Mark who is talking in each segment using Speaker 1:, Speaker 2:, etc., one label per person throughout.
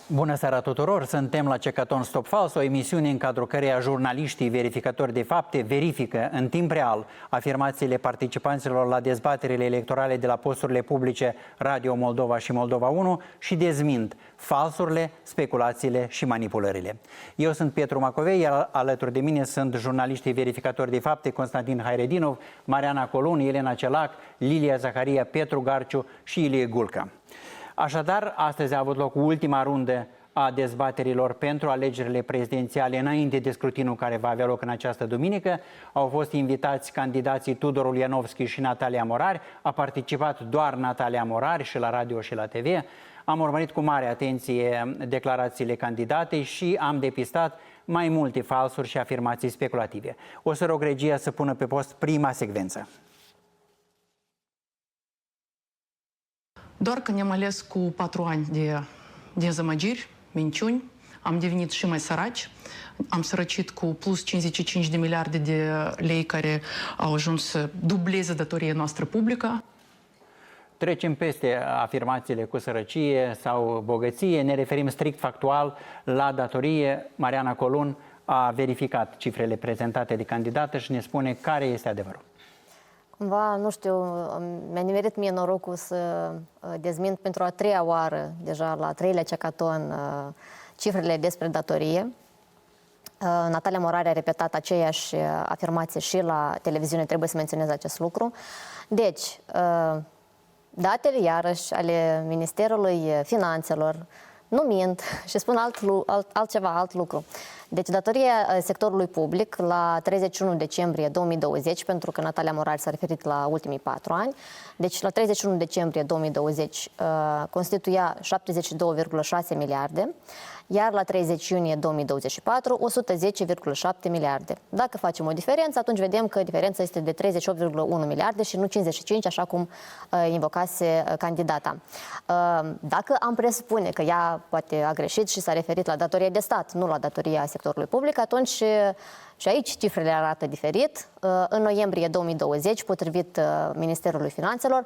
Speaker 1: Bună seara tuturor! Suntem la Cecaton Stop Fals, o emisiune în cadrul căreia jurnaliștii verificatori de fapte verifică în timp real afirmațiile participanților la dezbaterile electorale de la posturile publice Radio Moldova și Moldova 1 și dezmint falsurile, speculațiile și manipulările. Eu sunt Pietru Macovei, iar alături de mine sunt jurnaliștii verificatori de fapte Constantin Hairedinov, Mariana Colun, Elena Celac, Lilia Zaharia, Petru Garciu și Ilie Gulca. Așadar, astăzi a avut loc ultima rundă a dezbaterilor pentru alegerile prezidențiale înainte de scrutinul care va avea loc în această duminică. Au fost invitați candidații Tudor Ulianovski și Natalia Morari. A participat doar Natalia Morari și la radio și la TV. Am urmărit cu mare atenție declarațiile candidatei și am depistat mai multe falsuri și afirmații speculative. O să rog regia să pună pe post prima secvență.
Speaker 2: Doar că ne-am ales cu 4 ani de dezamăgiri, minciuni, am devenit și mai săraci, am sărăcit cu plus 55 de miliarde de lei care au ajuns să dubleze datoria noastră publică.
Speaker 1: Trecem peste afirmațiile cu sărăcie sau bogăție, ne referim strict factual la datorie. Mariana Colun a verificat cifrele prezentate de candidată și ne spune care este adevărul.
Speaker 3: Cumva, nu știu, mi-a nimerit mie norocul să dezmint pentru a treia oară, deja la 3-lea Cecaton, cifrele despre datorie. Natalia Morari a repetat aceeași afirmație și la televiziune, trebuie să menționez acest lucru. Deci, datele, iarăși, ale Ministerului Finanțelor nu mint și spun alt lucru. Deci, datoria sectorului public la 31 decembrie 2020, pentru că Natalia Morari s-a referit la ultimii 4 ani, deci la 31 decembrie 2020 constituia 72,6 miliarde, iar la 30 iunie 2024, 110,7 miliarde. Dacă facem o diferență, atunci vedem că diferența este de 38,1 miliarde și nu 55, așa cum invocase candidata. Dacă am presupune că ea poate a greșit și s-a referit la datoria de stat, nu la datoria sectorului public, atunci și aici cifrele arată diferit. În noiembrie 2020, potrivit Ministerului Finanțelor,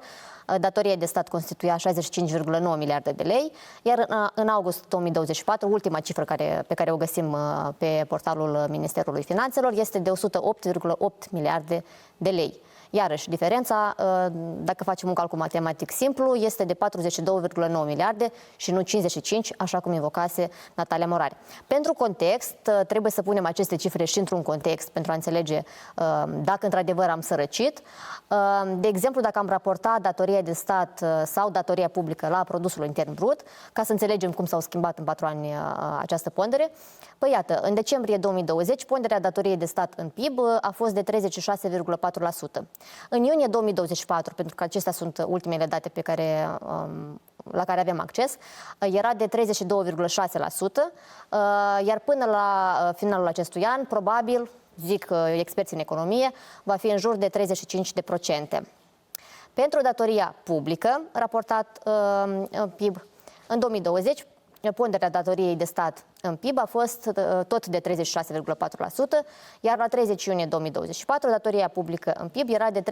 Speaker 3: datoria de stat constituia 65,9 miliarde de lei, iar în august 2024, ultima cifră pe care o găsim pe portalul Ministerului Finanțelor, este de 108,8 miliarde de lei. Iarăși, diferența, dacă facem un calcul matematic simplu, este de 42,9 miliarde și nu 55, așa cum invocase Natalia Morari. Pentru context, trebuie să punem aceste cifre și într-un context pentru a înțelege dacă într-adevăr am sărăcit. De exemplu, dacă am raportat datoria de stat sau datoria publică la produsul intern brut, ca să înțelegem cum s-au schimbat în 4 ani această pondere, păi iată, în decembrie 2020, ponderea datoriei de stat în PIB a fost de 36,4%. În iunie 2024, pentru că acestea sunt ultimele date la care avem acces, era de 32,6%, iar până la finalul acestui an, probabil, zic experții în economie, va fi în jur de 35%. Pentru datoria publică, raportat PIB, în 2020, ponderea datoriei de stat în PIB a fost tot de 36,4%, iar la 30 iunie 2024 datoria publică în PIB era de 33,8%.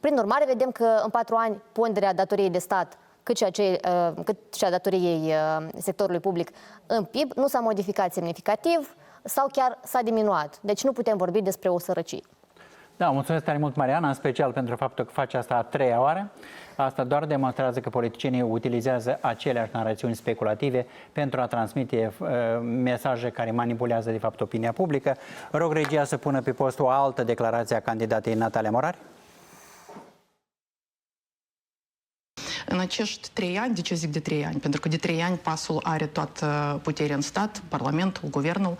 Speaker 3: Prin urmare, vedem că în 4 ani ponderea datoriei de stat cât și a datoriei sectorului public în PIB nu s-a modificat semnificativ sau chiar s-a diminuat. Deci nu putem vorbi despre o sărăcie.
Speaker 1: Da, mulțumesc tare mult, Mariana, în special pentru faptul că face asta a 3-a oară. Asta doar demonstrează că politicienii utilizează aceleași narațiuni speculative pentru a transmite mesaje care manipulează, de fapt, opinia publică. Rog regia să pună pe post o altă declarație a candidatei Natalia Morari.
Speaker 2: În acești 3 ani, de ce zic de 3 ani? Pentru că de 3 ani PAS-ul are toată puterea în stat, Parlamentul, Guvernul.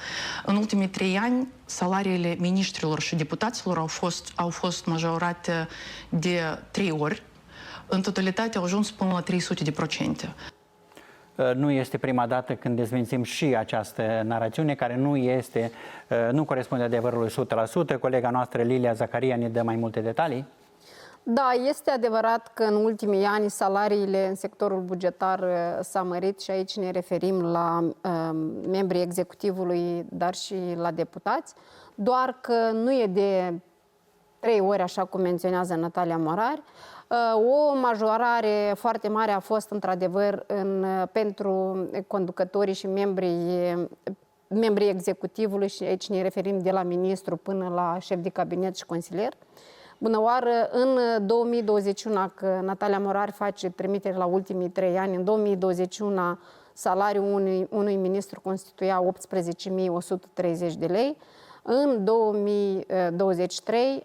Speaker 2: În ultimii 3 ani, salariile miniștrilor și deputaților au fost majorate de 3 ori. În totalitate au ajuns până la 300%.
Speaker 1: Nu este prima dată când dezmințim și această narațiune, care nu corespunde adevărului 100%. Colega noastră, Lilia Zaharia, ne dă mai multe detalii.
Speaker 4: Da, este adevărat că în ultimii ani salariile în sectorul bugetar s-au mărit și aici ne referim la membrii executivului, dar și la deputați, doar că nu e de 3 ori, așa cum menționează Natalia Morari. O majorare foarte mare a fost, într-adevăr, pentru conducătorii și membrii executivului, și aici ne referim de la ministru până la șef de cabinet și consilier. Bună oară, în 2021, că Natalia Morari face trimitere la ultimii 3 ani, în 2021 salariul unui ministru constituia 18.130 de lei. În 2023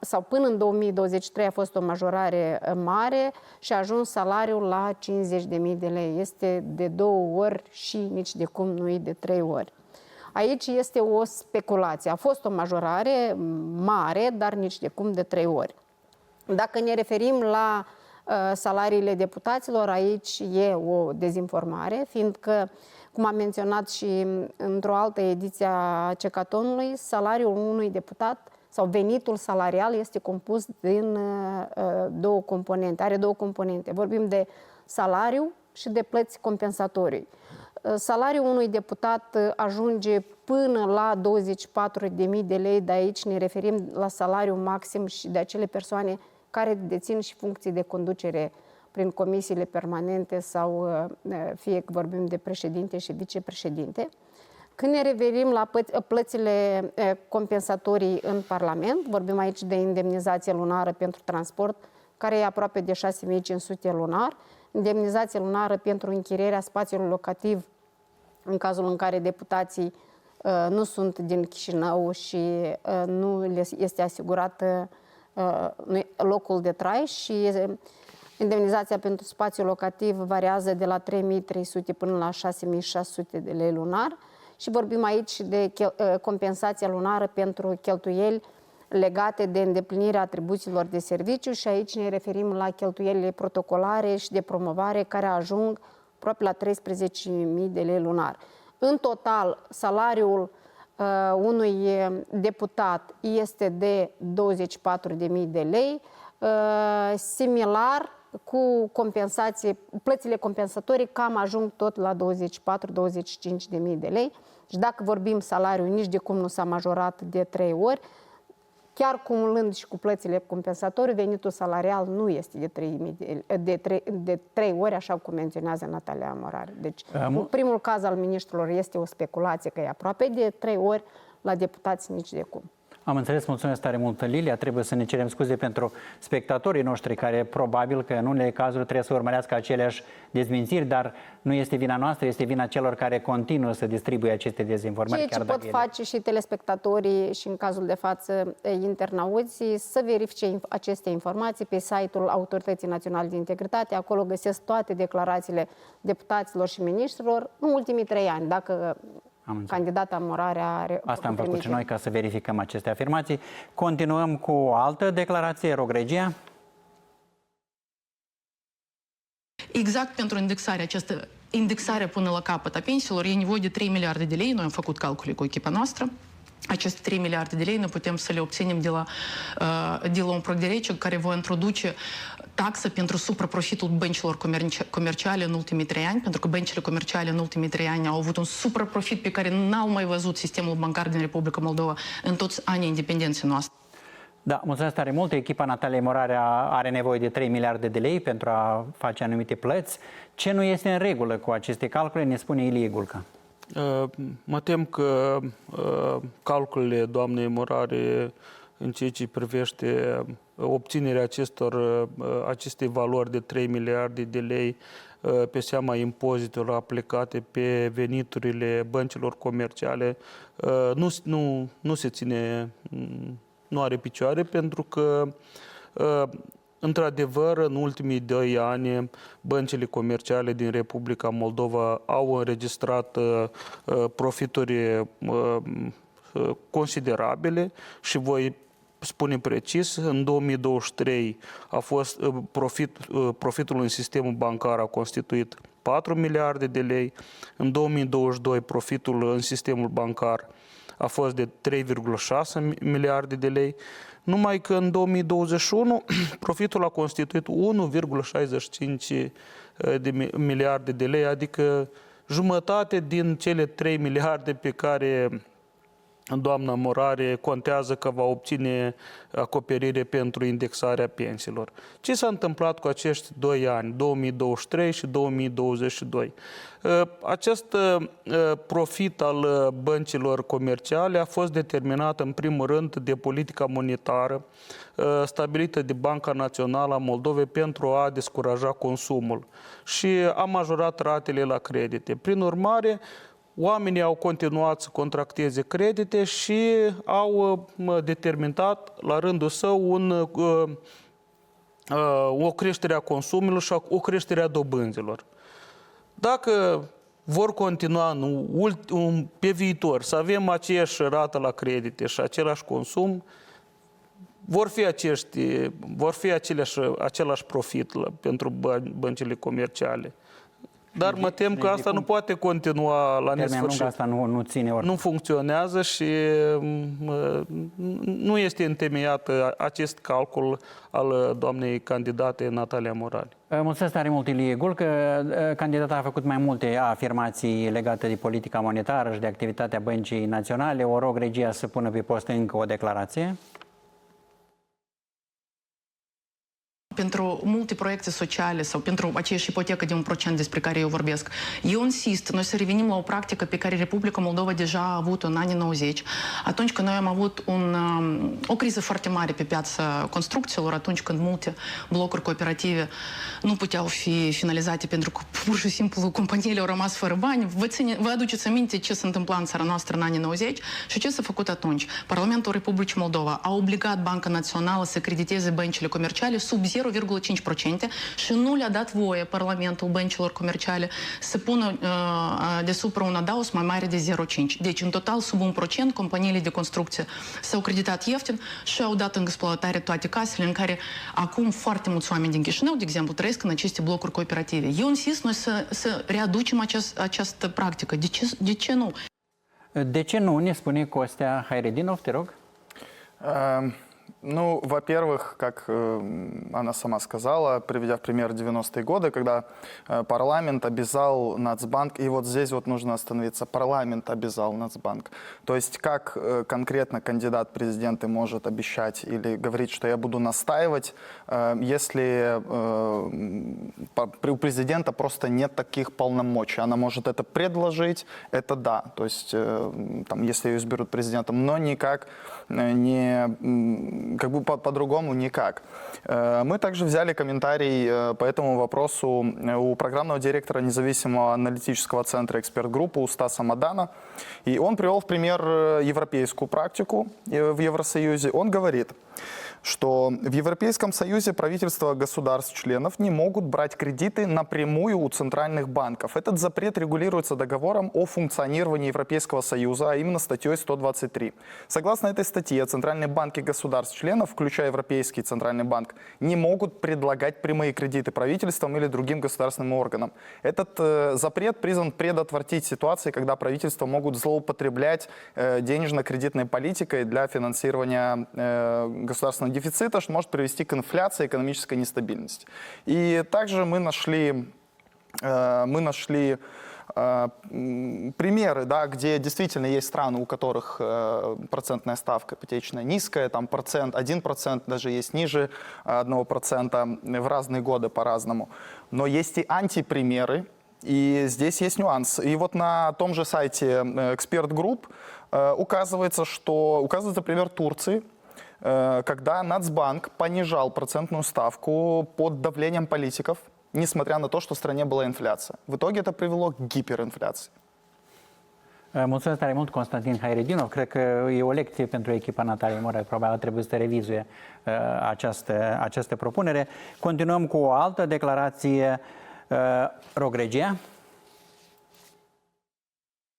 Speaker 4: sau până în 2023 a fost o majorare mare și a ajuns salariul la 50.000 de lei. Este de 2 ori și nici de cum nu e de 3 ori. Aici este o speculație. A fost o majorare mare, dar nici de cum de 3 ori. Dacă ne referim la salariile deputaților, aici e o dezinformare, fiindcă, cum am menționat și într-o altă ediție a Cecatonului, salariul unui deputat sau venitul salarial este compus din 2 componente. Are 2 componente. Vorbim de salariu și de plăți compensatorii. Salariul unui deputat ajunge până la 24.000 de lei, de aici ne referim la salariul maxim și de acele persoane care dețin și funcții de conducere prin comisiile permanente sau fie că vorbim de președinte și vicepreședinte. Când ne referim la plățile compensatorii în Parlament, vorbim aici de indemnizație lunară pentru transport, care e aproape de 6.500 lunar, indemnizație lunară pentru închirierea spațiului locativ în cazul în care deputații nu sunt din Chișinău și nu le este asigurat locul de trai, și indemnizația pentru spațiul locativ variază de la 3.300 până la 6.600 de lei lunar. Și vorbim aici de compensația lunară pentru cheltuieli legate de îndeplinirea atribuțiilor de serviciu, și aici ne referim la cheltuielile protocolare și de promovare care ajung aproape la 13.000 de lei lunar. În total, salariul unui deputat este de 24.000 de lei, similar cu plățile compensatorii cam ajung tot la 24-25.000 de lei. Și dacă vorbim salariul, nici de cum nu s-a majorat de 3 ori, chiar cumulând și cu plățile compensatorii, venitul salarial nu este de 3 ori, așa cum menționează Natalia Morari. Deci, în primul caz al ministrilor este o speculație că e aproape de 3 ori, la deputați nici de cum.
Speaker 1: Am înțeles, mulțumesc tare mult, Lilia. Trebuie să ne cerem scuze pentru spectatorii noștri care probabil că în unele cazuri trebuie să urmărească aceleași dezmințiri, dar nu este vina noastră, este vina celor care continuă să distribuie aceste dezinformări.
Speaker 4: Ceea ce pot face și telespectatorii și în cazul de față internauții, să verifice aceste informații pe site-ul Autorității Naționale de Integritate. Acolo găsesc toate declarațiile deputaților și miniștrilor în ultimii 3 ani, dacă candidata Morari are...
Speaker 1: Asta am făcut și noi ca să verificăm aceste afirmații. Continuăm cu o altă declarație. Rog, regia.
Speaker 2: Exact pentru această indexare până la capăt a pensiilor, e nevoie de 3 miliarde de lei. Noi am făcut calcule cu echipa noastră. Aceste 3 miliarde de lei noi putem să le obținem de la un proiect de lege care va introduce taxă pentru supraprofitul băncilor comerciale în ultimii 3 ani, pentru că băncile comerciale în ultimii 3 ani au avut un supraprofit pe care n-au mai văzut sistemul bancar din Republica Moldova în toți anii independenței noastre.
Speaker 1: Da, mulțumesc tare mult. Echipa Nataliei Morari are nevoie de 3 miliarde de lei pentru a face anumite plăți. Ce nu este în regulă cu aceste calcule, ne spune Ilie Gulca.
Speaker 5: Mă tem că calculele doamnei Morari în ceea ce privește obținerea acestei valori de 3 miliarde de lei pe seama impozitelor aplicate pe veniturile băncilor comerciale nu se ține, nu are picioare, pentru că într-adevăr, în ultimii 2 ani, băncile comerciale din Republica Moldova au înregistrat profituri considerabile și voi spune precis, în 2023 a fost profitul în sistemul bancar a constituit 4 miliarde de lei, în 2022 profitul în sistemul bancar a fost de 3,6 miliarde de lei, numai că în 2021 profitul a constituit 1,65 de miliarde de lei, adică jumătate din cele 3 miliarde pe care doamna Morare contează că va obține acoperire pentru indexarea pensiilor. Ce s-a întâmplat cu acești 2 ani, 2023 și 2022? Acest profit al băncilor comerciale a fost determinat în primul rând de politica monetară stabilită de Banca Națională a Moldovei pentru a descuraja consumul și a majorat ratele la credite. Prin urmare, oamenii au continuat să contracteze credite și au determinat la rândul său o creștere a consumului și o creștere a dobânzilor. Dacă vor continua pe viitor să avem aceeași rată la credite și același consum, vor fi același profit pentru băncile comerciale. Dar mă tem că asta nu poate continua la nesfârșit.
Speaker 1: Asta nu ține oricum.
Speaker 5: Nu funcționează și nu este întemeiat acest calcul al doamnei candidate Natalia Morale.
Speaker 1: Mulțumesc tare mult, Ilie Gul, că candidata a făcut mai multe afirmații legate de politica monetară și de activitatea Băncii Naționale. O rog regia să pună pe post încă o declarație.
Speaker 2: Pentru multe proiecte sociale sau pentru aceeași ipotecă de 1% despre care eu vorbesc. Eu insist, noi să revenim la o practică pe care Republica Moldova deja a avut-o în anii 90, atunci când noi am avut o criză foarte mare pe piața construcțiilor, atunci când multe blocuri cooperative nu puteau fi finalizate pentru că pur și simplu companiile au rămas fără bani. Vă aduceți aminte ce se întâmpla în țara noastră în anii 90 și ce s-a făcut atunci? Parlamentul Republicii Moldova a obligat Banca Națională să crediteze băncile comerciale sub 0,5% și nu le-a dat voie Parlamentul băncilor comerciale să pună deasupra un adaos mai mare de 0,5%. Deci, în total, sub 1%, companiile de construcție s-au creditat ieftin și au dat în exploatare toate casele în care acum foarte mulți oameni din Chișinău, de exemplu, trăiesc în aceste blocuri cooperative. Eu insist noi să readucem această practică. De ce nu?
Speaker 1: De ce nu? Ne spune Costea Hayretdinov, te rog.
Speaker 6: Ну, во-первых, как она сама сказала, приведя в пример 90-е годы, когда парламент обязал Нацбанк, и вот здесь вот нужно остановиться, парламент обязал Нацбанк. То есть как конкретно кандидат в президенты может обещать или говорить, что я буду настаивать, если у президента просто нет таких полномочий. Она может это предложить, это да, то есть там, если ее изберут президентом, но никак не... Как бы по-другому никак. Мы также взяли комментарий по этому вопросу у программного директора независимого аналитического центра «Эксперт-группы» у Стаса Мадана. И он привел в пример европейскую практику в Евросоюзе. Он говорит, что в Европейском Союзе правительства государств-членов не могут брать кредиты напрямую у центральных банков. Этот запрет регулируется договором о функционировании Европейского Союза, а именно статьей 123. Согласно этой статье, центральные банки государств-членов, включая Европейский Центральный банк, не могут предлагать прямые кредиты правительствам или другим государственным органам. Этот запрет призван предотвратить ситуации, когда правительства могут злоупотреблять денежно-кредитной политикой для финансирования государственного дефицита, что может привести к инфляции и экономической нестабильности. И также мы нашли примеры, да, где действительно есть страны, у которых процентная ставка ипотечная низкая, там 1%, даже есть ниже 1% в разные годы по-разному. Но есть и антипримеры, и здесь есть нюанс. И вот на том же сайте «Эксперт-групп» указывается пример Турции, когда Нацбанк понижал процентную ставку под давлением политиков, несмотря на то, что в стране была инфляция. В итоге это привело к гиперинфляции.
Speaker 1: Mulțumesc tare mult, Constantin Hayretdinov. Cred că e o lecție pentru echipa Nataliei Morale. Probabil trebuie să revizuie această propunere. Continuăm cu o altă declarație. Rog, regia.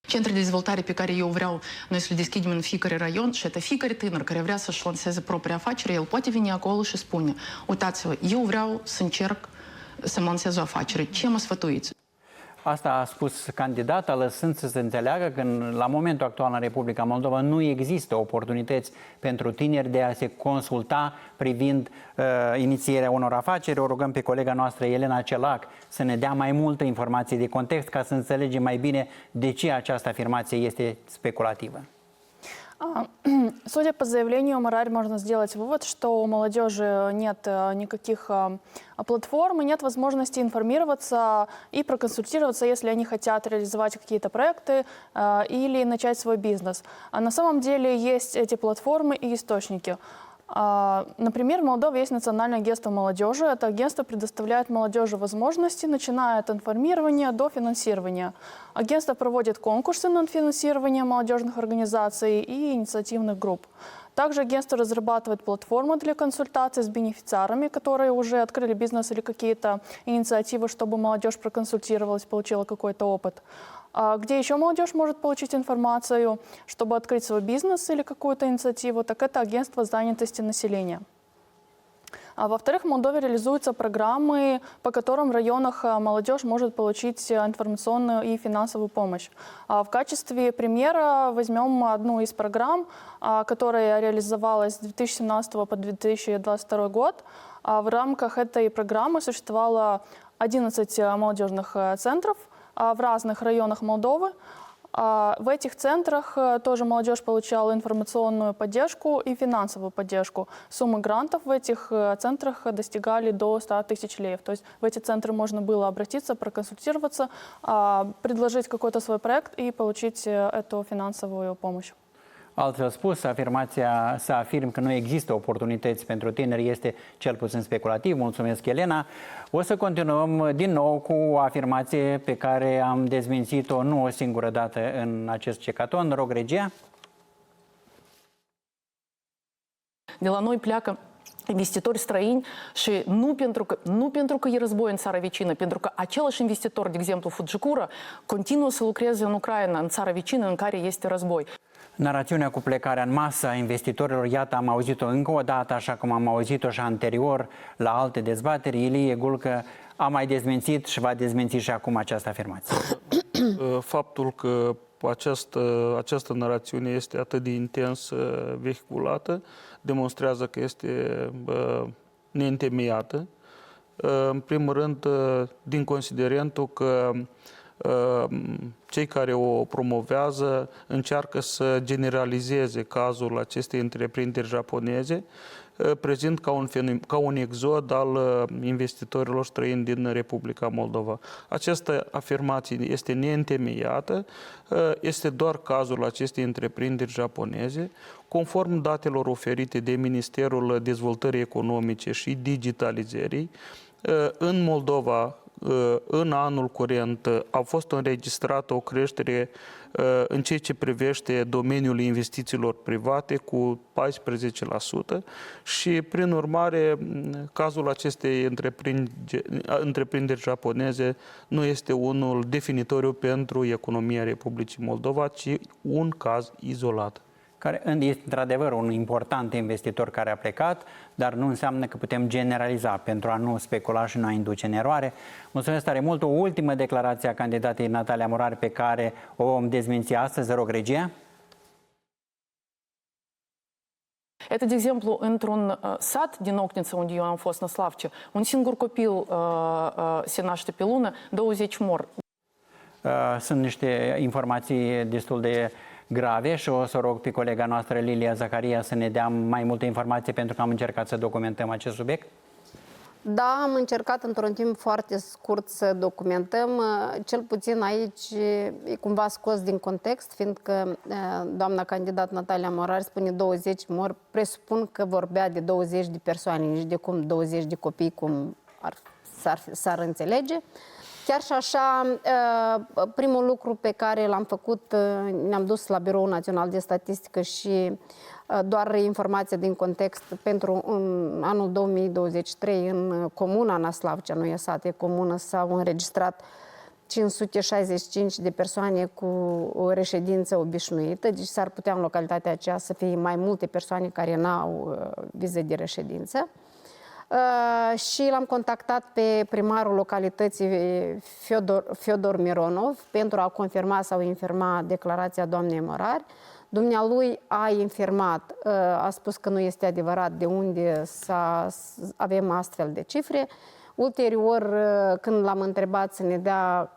Speaker 2: Centre de dezvoltare pe care eu vreau noi să le deschidem în fiecare raion și fiecare tânăr care vrea să-și lanseze propria afacere, el poate veni acolo și spune: uitați-vă, eu vreau să încerc să-mi lansez o afacere. Ce mă sfătuiți?
Speaker 1: Asta a spus candidata, lăsând să se înțeleagă că la momentul actual în Republica Moldova nu există oportunități pentru tineri de a se consulta privind inițierea unor afaceri. O rugăm pe colega noastră, Elena Celac, să ne dea mai multe informații de context ca să înțelegem mai bine de ce această afirmație este speculativă.
Speaker 7: Судя по заявлению Марари, можно сделать вывод, что у молодежи нет никаких платформ и нет возможности информироваться и проконсультироваться, если они хотят реализовать какие-то проекты или начать свой бизнес. А на самом деле есть эти платформы и источники. Например, в Молдове есть Национальное агентство молодежи. Это агентство предоставляет молодежи возможности, начиная от информирования до финансирования. Агентство проводит конкурсы на финансирование молодежных организаций и инициативных групп. Также агентство разрабатывает платформы для консультаций с бенефициарами, которые уже открыли бизнес или какие-то инициативы, чтобы молодежь проконсультировалась, получила какой-то опыт. Где еще молодежь может получить информацию, чтобы открыть свой бизнес или какую-то инициативу, так это агентство занятости населения. Во-вторых, в Молдове реализуются программы, по которым в районах молодежь может получить информационную и финансовую помощь. В качестве примера возьмем одну из программ, которая реализовалась с 2017 по 2022 год. В рамках этой программы существовало 11 молодежных центров в разных районах Молдовы. В этих центрах тоже молодежь получала информационную поддержку и финансовую поддержку. Суммы грантов в этих центрах достигали до 100 тысяч леев. То есть в эти центры можно было обратиться, проконсультироваться, предложить какой-то свой проект и получить эту финансовую помощь.
Speaker 1: Altfel spus, afirmația să afirm că nu există oportunități pentru tineri este cel puțin speculativ. Mulțumesc, Elena. O să continuăm din nou cu o afirmație pe care am dezmințit-o nu o singură dată în acest cecaton. Rog, regia.
Speaker 2: De la noi pleacă investitori străini și nu pentru că e război în țara vecină, pentru că același investitor, de exemplu Fujikura, continuă să lucreze în Ucraina, în țara vecină în care este război.
Speaker 1: Narațiunea cu plecarea în masă a investitorilor, iată, am auzit-o încă o dată, așa cum am auzit-o și anterior la alte dezbateri. Ilie Gulcă a mai dezmințit și va dezminți și acum această afirmație.
Speaker 5: Faptul că această narațiune este atât de intens vehiculată demonstrează că este neîntemeiată. În primul rând, din considerentul că cei care o promovează încearcă să generalizeze cazul acestei întreprinderi japoneze, prezint ca un exod al investitorilor străini din Republica Moldova. Această afirmație este neîntemeiată, este doar cazul acestei întreprinderi japoneze. Conform datelor oferite de Ministerul Dezvoltării Economice și Digitalizării, în Moldova, în anul curent, a fost înregistrată o creștere în ceea ce privește domeniul investițiilor private cu 14% și, prin urmare, cazul acestei întreprinderi japoneze nu este unul definitoriu pentru economia Republicii Moldova, ci un caz izolat.
Speaker 1: Care este într-adevăr un important investitor care a plecat, dar nu înseamnă că putem generaliza pentru a nu specula și nu a induce în eroare. Mulțumesc tare mult. O ultimă declarație a candidatei Natalia Morari pe care o vom dezminți astăzi. Rog, regia.
Speaker 2: Это, de exemplu, într-un sat din Ocnița, unde eu am fost, în Slavce, un singur copil se naște pe lună, 20 mor.
Speaker 1: Sunt niște informații destul de grave și o să rog pe colega noastră Lilia Zaharia să ne dea mai multe informații pentru că am încercat să documentăm acest subiect.
Speaker 4: Da, am încercat într-un timp foarte scurt să documentăm. Cel puțin aici e cumva scos din context, fiindcă doamna candidat Natalia Morari spune 20 mor. Presupun că vorbea de 20 de persoane, nici de cum 20 de copii, cum s-ar înțelege. Chiar și așa, primul lucru pe care l-am făcut, ne-am dus la Biroul Național de Statistică și doar informația din context pentru anul 2023 în comuna Năslavcea, nu e sat, e comună, s-au înregistrat 565 de persoane cu o reședință obișnuită, deci s-ar putea în localitatea aceea să fie mai multe persoane care n-au viză de reședință. Și l-am contactat pe primarul localității Fiodor Mironov pentru a confirma sau infirma declarația doamnei Morari. Dumnealui a infirmat, a spus că nu este adevărat, de unde avem astfel de cifre. Ulterior, când l-am întrebat să ne dea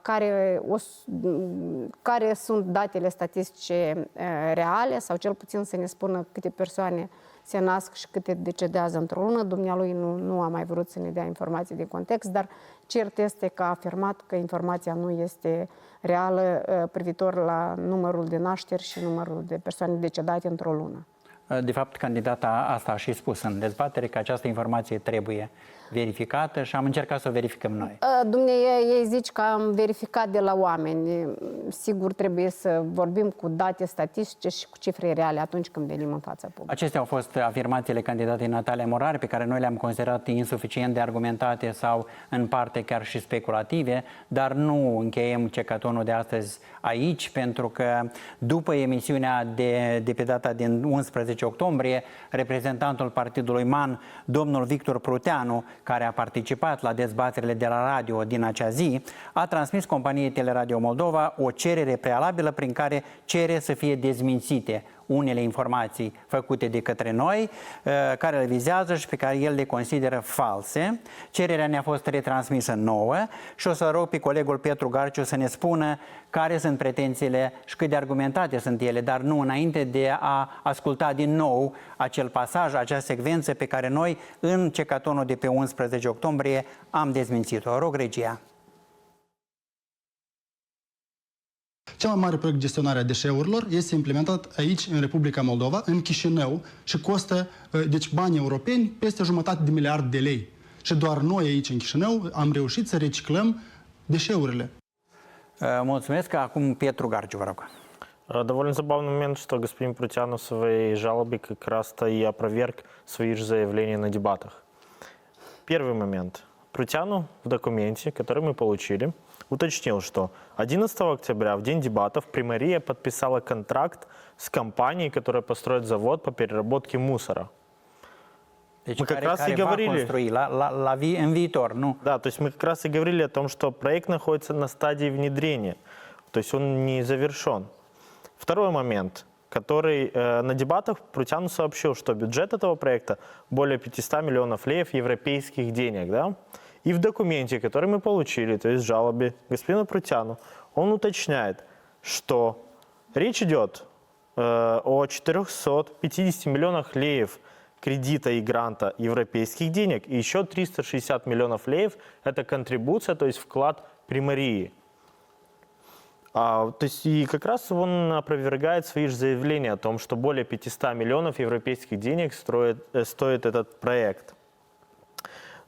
Speaker 4: care sunt datele statistice reale sau cel puțin să ne spună câte persoane se nasc și câte decedează într-o lună, dumnealui nu a mai vrut să ne dea informații de context, dar cert este că a afirmat că informația nu este reală privitor la numărul de nașteri și numărul de persoane decedate într-o lună.
Speaker 1: De fapt, candidata asta a și spus în dezbatere că această informație trebuie verificată și am încercat să o verificăm noi.
Speaker 4: Ei zici că am verificat de la oameni. Sigur, trebuie să vorbim cu date statistice și cu cifre reale atunci când venim în fața publică.
Speaker 1: Acestea au fost afirmațiile candidatei Natalia Morari, pe care noi le-am considerat insuficient de argumentate sau în parte chiar și speculative, dar nu încheiem cecatonul de astăzi aici, pentru că după emisiunea de pe data din 11 octombrie, reprezentantul partidului MAN, domnul Victor Pruteanu, care a participat la dezbaterile de la radio din acea zi, a transmis companiei Teleradio Moldova o cerere prealabilă prin care cere să fie dezmințite unele informații făcute de către noi, care le vizează și pe care el le consideră false. Cererea ne-a fost retransmisă nouă și o să rog pe colegul Petru Garciu să ne spună care sunt pretențiile și cât de argumentate sunt ele, dar nu înainte de a asculta din nou acel pasaj, acea secvență pe care noi în cecatonul de pe 11 octombrie am dezmințit-o. Rog, regia.
Speaker 8: Cel mai mare proiect de gestionare a deșeurilor este implementat aici, în Republica Moldova, în Chișinău, și costă, deci, bani europeni, peste 1,5 de miliard de lei. Și doar noi aici, în Chișinău, am reușit să reciclăm deșeurile.
Speaker 1: Mulțumesc. Acum Petru Гарчу, vă rog.
Speaker 9: Довольно забавный момент, что господин Прутяну в своей жалобе как раз-то и опроверг свои же заявления на дебатах. Первый момент. Прутяну в документе, который мы получили, уточнил, что 11 октября, в день дебатов, Примария подписала контракт с компанией, которая построит завод по переработке мусора.
Speaker 1: Deci
Speaker 9: Мы как раз и говорили...
Speaker 1: în viitor, nu?
Speaker 9: Да, то есть мы как раз и говорили о том, что проект находится на стадии внедрения, то есть он не завершен. Второй момент, который на дебатах Прутяну сообщил, что бюджет этого проекта более 500 миллионов леев европейских денег, да? И в документе, который мы получили, то есть в жалобе господина Прутяну, он уточняет, что речь идет о 450 миллионах леев кредита и гранта европейских денег, и еще 360 миллионов леев – это контрибуция, то есть вклад Примарии. То есть и как раз он опровергает свои же заявления о том, что более 500 миллионов европейских денег стоит этот проект.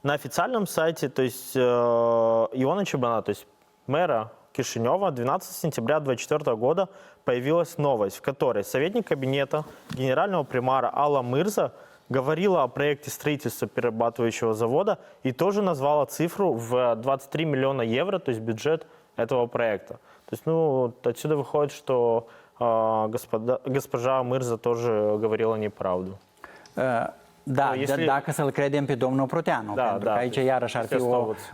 Speaker 9: На официальном сайте, то есть Иона Чебана, то есть мэра Кишинева, 12 сентября 2024 года появилась новость, в которой советник кабинета генерального примара Алла Мырза говорила о проекте строительства перерабатывающего завода и тоже назвала цифру в 23 миллиона евро, то есть бюджет этого проекта. То есть, ну, отсюда выходит, что госпожа Мырза тоже говорила неправду.
Speaker 1: Da, dacă să-l credem pe domnul Pruteanu, pentru că aici iarăși ar fi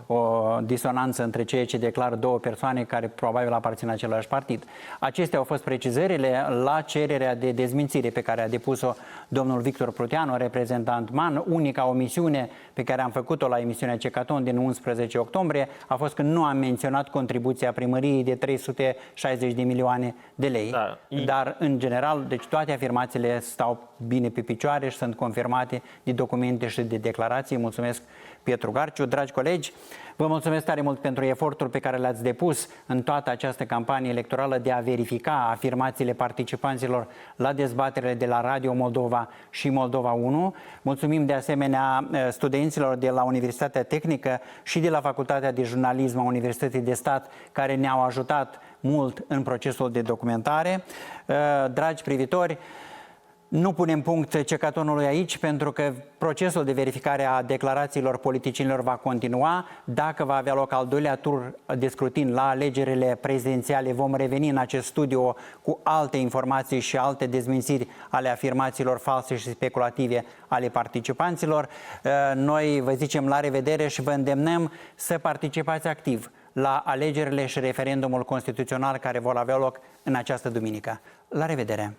Speaker 1: o disonanță între ceea ce declară două persoane care probabil aparțin același partid. Acestea au fost precizările la cererea de dezmințire pe care a depus-o domnul Victor Pruteanu, reprezentant MAN. Unica omisiune pe care am făcut-o la emisiunea Cecaton din 11 octombrie a fost că nu am menționat contribuția primăriei de 360 de milioane de lei. Da. Dar, în general, deci toate afirmațiile stau bine pe picioare și sunt confirmate de documente și de declarații. Mulțumesc, Petru Garciu. Dragi colegi, vă mulțumesc tare mult pentru efortul pe care l-ați depus în toată această campanie electorală de a verifica afirmațiile participanților la dezbaterile de la Radio Moldova și Moldova 1. Mulțumim de asemenea studenților de la Universitatea Tehnică și de la Facultatea de Jurnalism a Universității de Stat, care ne-au ajutat mult în procesul de documentare. Dragi privitori, nu punem punct cecatonului aici, pentru că procesul de verificare a declarațiilor politicienilor va continua. Dacă va avea loc al doilea tur de scrutin la alegerile prezidențiale, vom reveni în acest studio cu alte informații și alte dezmințiri ale afirmațiilor false și speculative ale participanților. Noi vă zicem la revedere și vă îndemnăm să participați activ la alegerile și referendumul constituțional care vor avea loc în această duminică. La revedere!